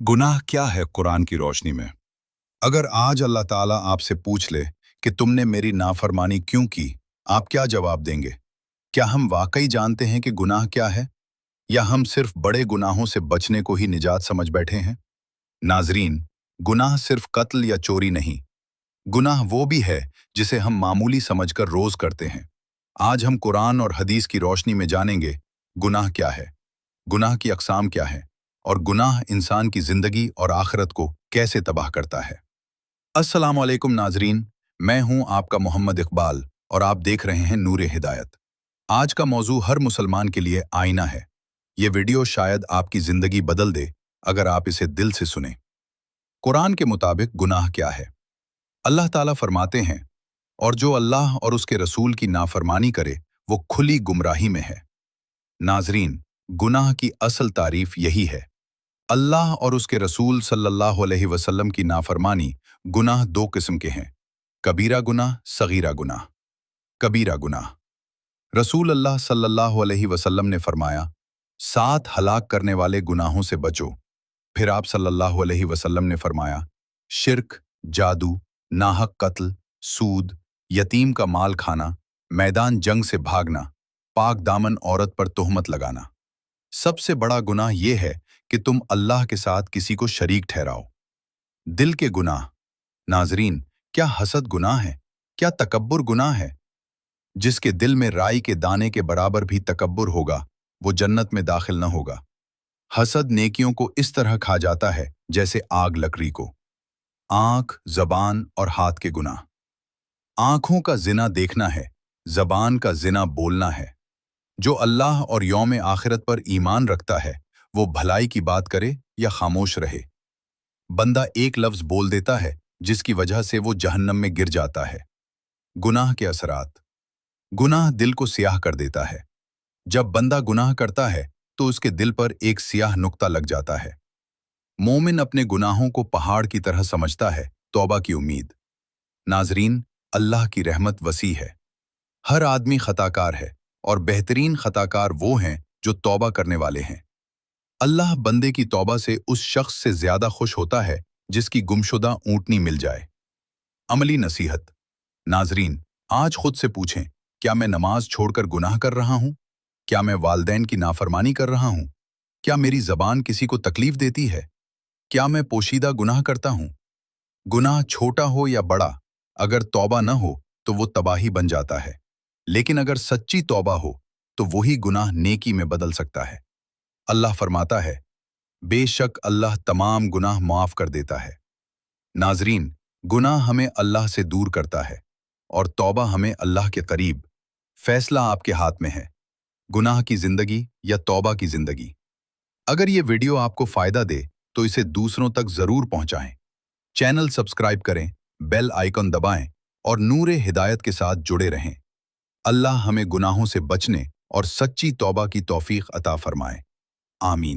गुनाह क्या है कुरान की रोशनी में? अगर आज अल्लाह ताला आपसे पूछ ले कि तुमने मेरी नाफरमानी क्यों की, आप क्या जवाब देंगे? क्या हम वाकई जानते हैं कि गुनाह क्या है, या हम सिर्फ बड़े गुनाहों से बचने को ही निजात समझ बैठे हैं? नाजरीन, गुनाह सिर्फ कत्ल या चोरी नहीं, गुनाह वो भी है जिसे हम मामूली समझकर रोज करते हैं। आज हम कुरान और हदीस की रोशनी में जानेंगे गुनाह क्या है, गुनाह की अक़साम क्या है, और गुनाह इंसान की जिंदगी और आखिरत को कैसे तबाह करता है। अस्सलाम वालेकुम नाजरीन, मैं हूं आपका मोहम्मद इकबाल और आप देख रहे हैं नूर हिदायत। आज का मौजू हर मुसलमान के लिए आईना है। ये वीडियो शायद आपकी जिंदगी बदल दे अगर आप इसे दिल से सुने। कुरान के मुताबिक गुनाह क्या है? अल्लाह ताला फरमाते हैं, और जो अल्लाह और उसके रसूल की नाफरमानी करे वो खुली गुमराही में है। नाजरीन, गुनाह की असल तारीफ यही है। अल्लाह और उसके रसूल सल्लल्लाहु अलैहि वसल्लम की नाफरमानी। गुनाह दो किस्म के हैं, कबीरा गुनाह, सगीरा गुनाह। कबीरा गुनाह, रसूल अल्लाह सल्लल्लाहु अलैहि वसल्लम ने फरमाया, 7 हलाक करने वाले गुनाहों से बचो। फिर आप सल्लल्लाहु अलैहि वसल्लम ने फरमाया, शिर्क, जादू, नाहक कत्ल, सूद, यतीम का माल खाना, मैदान जंग से भागना, पाक दामन औरत पर तोहमत लगाना। सबसे बड़ा गुनाह यह है कि तुम अल्लाह के साथ किसी को शरीक ठहराओ। दिल के गुनाह। नाजरीन, क्या हसद गुनाह है? क्या तकब्बुर गुनाह है? जिसके दिल में राई के दाने के बराबर भी तकब्बुर होगा, वो जन्नत में दाखिल न होगा। हसद नेकियों को इस तरह खा जाता है जैसे आग लकड़ी को। आंख, जबान और हाथ के गुनाह। आंखों का जिना देखना है, जबान का जिना बोलना है। जो अल्लाह और यौम आखिरत पर ईमान रखता है वो भलाई की बात करे या खामोश रहे। बंदा एक लफ्ज बोल देता है जिसकी वजह से वो जहन्नम में गिर जाता है। गुनाह के असरात। गुनाह दिल को सियाह कर देता है। जब बंदा गुनाह करता है तो उसके दिल पर एक सियाह नुक्ता लग जाता है। मोमिन अपने गुनाहों को पहाड़ की तरह समझता है, तौबा की उम्मीद। नाजरीन, अल्लाह की रहमत वसी है। हर आदमी खताकार है और बेहतरीन खताकार वो हैं जो तौबा करने वाले हैं। अल्लाह बंदे की तौबा से उस शख्स से ज्यादा खुश होता है जिसकी गुमशुदा ऊँटनी मिल जाए। अमली नसीहत। नाजरीन, आज खुद से पूछें, क्या मैं नमाज छोड़कर गुनाह कर रहा हूँ? क्या मैं वालदैन की नाफरमानी कर रहा हूँ? क्या मेरी जबान किसी को तकलीफ देती है? क्या मैं पोशीदा गुनाह करता हूँ? गुनाह छोटा हो या बड़ा, अगर तौबा न हो तो वो तबाही बन जाता है, लेकिन अगर सच्ची तौबा हो तो वही गुनाह नेकी में बदल सकता है। अल्लाह फरमाता है, बेशक अल्लाह तमाम गुनाह माफ कर देता है। नाजरीन, गुनाह हमें अल्लाह से दूर करता है और तौबा हमें अल्लाह के करीब। फैसला आपके हाथ में है, गुनाह की जिंदगी या तौबा की जिंदगी। अगर ये वीडियो आपको फायदा दे तो इसे दूसरों तक जरूर पहुंचाएं। चैनल सब्सक्राइब करें, बेल आइकन दबाएं और नूरे हिदायत के साथ जुड़े रहें। अल्लाह हमें गुनाहों से बचने और सच्ची तौबा की तौफीक अता फरमाए। आमीन।